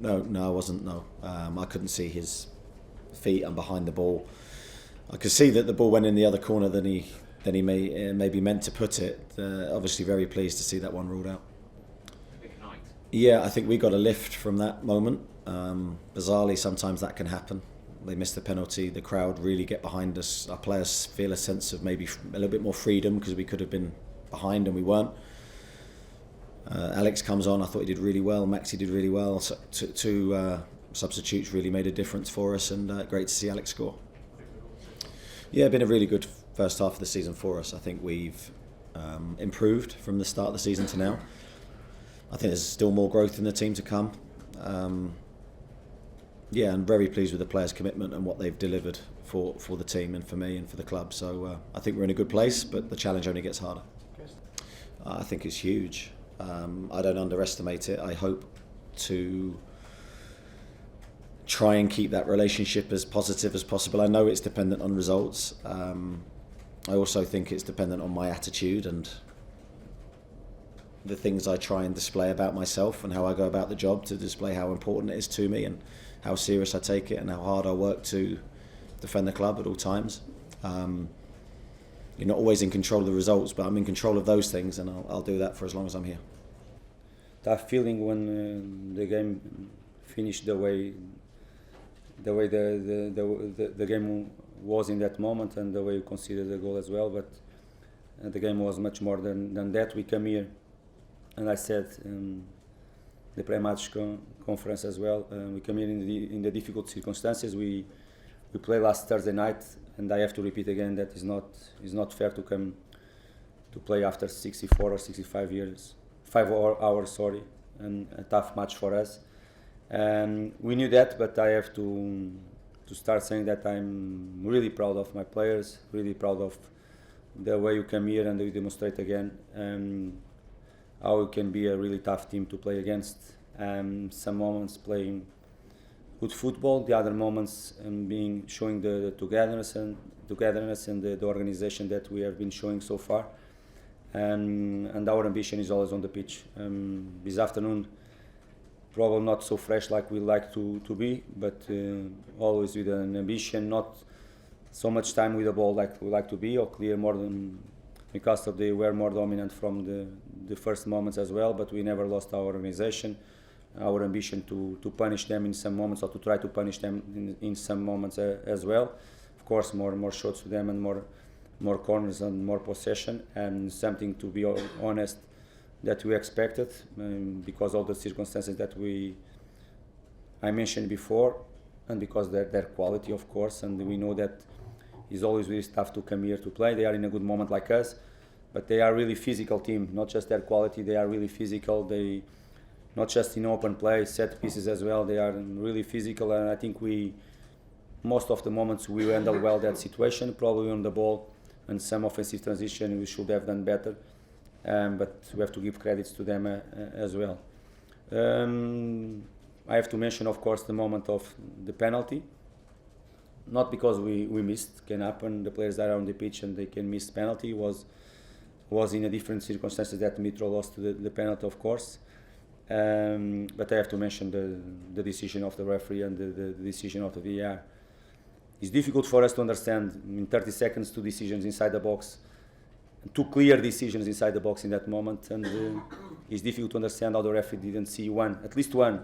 No, I wasn't. No, I couldn't see his feet and behind the ball. I could see that the ball went in the other corner than he maybe meant to put it. Obviously, very pleased to see that one ruled out. Yeah, I think we got a lift from that moment. Bizarrely, sometimes that can happen. They miss the penalty. The crowd really get behind us. Our players feel a sense of maybe a little bit more freedom because we could have been behind and we weren't. Alex comes on. I thought he did really well. Maxi did really well. So two substitutes really made a difference for us, and great to see Alex score. Yeah, been a really good first half of the season for us. I think we've improved from the start of the season to now. I think there's still more growth in the team to come. Yeah, I'm very pleased with the players' commitment and what they've delivered for the team and for me and for the club. So I think we're in a good place, but the challenge only gets harder. I think it's huge. I don't underestimate it. I hope to try and keep that relationship as positive as possible. I know it's dependent on results. I also think it's dependent on my attitude and the things I try and display about myself and how I go about the job to display how important it is to me and how serious I take it and how hard I work to defend the club at all times. You're not always in control of the results, but I'm in control of those things, and I'll do that for as long as I'm here. Tough feeling when the game finished the way the game was in that moment, and the way you consider the goal as well. But the game was much more than that. We come here, and I said the pre-match conference as well. We come here in the difficult circumstances. We played last Thursday night, and I have to repeat again that it's not fair to come to play after 64 or 65 years, 5 hours, and a tough match for us. We knew that, but I have to start saying that I'm really proud of my players, really proud of the way you come here and you demonstrate again how it can be a really tough team to play against. Some moments playing good football, the other moments showing the togetherness and the organization that we have been showing so far. And our ambition is always on the pitch. This afternoon, probably not so fresh like we like to be, but always with an ambition, not so much time with the ball like we like to be, or clear more than Newcastle. They were more dominant from the first moments as well, but we never lost our organization, our ambition to punish them in some moments, or to try to punish them in some moments as well. Of course, more shots to them and more corners and more possession, and something, to be honest, that we expected because of the circumstances that I mentioned before, and because their quality, of course, and we know that it's always really tough to come here to play. They are in a good moment like us, but they are really physical team, not just their quality, they are really physical. They not just in open play, set pieces as well, they are really physical, and I think most of the moments we handle well that situation, probably on the ball and some offensive transition we should have done better. But we have to give credits to them as well. I have to mention, of course, the moment of the penalty. Not because we missed, can happen. The players that are on the pitch and they can miss penalty. Was in a different circumstances that Mitro lost the penalty, of course. But I have to mention the decision of the referee and the decision of the VAR. It's difficult for us to understand in 30 seconds 2 decisions inside the box. 2 clear decisions inside the box in that moment, and it's difficult to understand how the referee didn't see at least one.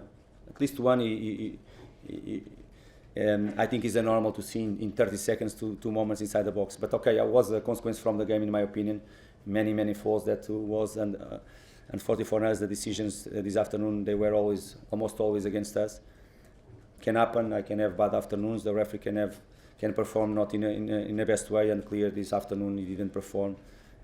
I think it's normal to see in 30 seconds 2 moments inside the box. But okay, it was a consequence from the game, in my opinion. Many faults that was, and unfortunately for us, the decisions this afternoon, they were almost always against us. Can happen. I can have bad afternoons. The referee can perform not in the best way, and clear this afternoon he didn't perform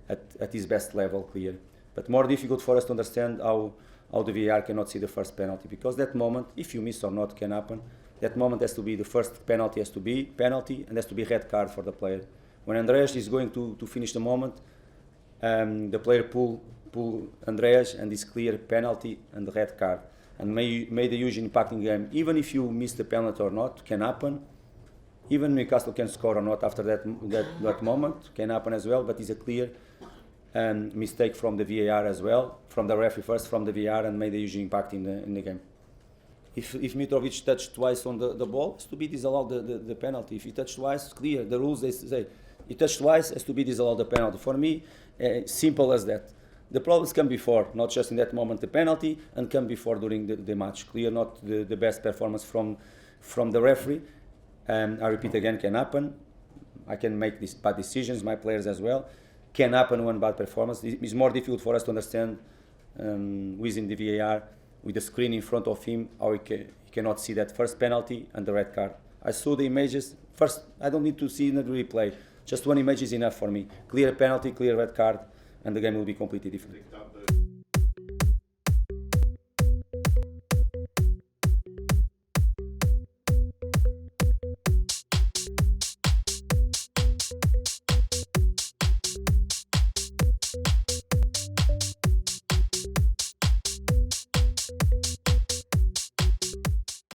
at his best level, clear. But more difficult for us to understand how the VAR cannot see the first penalty, because that moment, if you miss or not, can happen. That moment has to be the first penalty, has to be penalty, and has to be red card for the player. When Andreas is going to finish the moment, the player pull Andreas, and it's clear penalty and red card, and may the huge impact in the game. Even if you miss the penalty or not, can happen. Even Newcastle can score or not after that moment, can happen as well, but it's a clear mistake from the VAR as well, from the referee first, from the VAR, and made a huge impact in the game. if Mitrovic touched twice on the ball, it's to be disallowed the penalty. If he touched twice, clear. The rules, they say, he touched twice, has to be disallowed the penalty. For me, simple as that. The problems come before, not just in that moment the penalty, and come before during the match. Clear, not the best performance from the referee. I repeat again, can happen. I can make these bad decisions, my players as well. Can happen one bad performance. It's more difficult for us to understand within the VAR, with the screen in front of him, how he cannot see that first penalty and the red card. I saw the images. First, I don't need to see another replay. Just one image is enough for me. Clear penalty, clear red card, and the game will be completely different.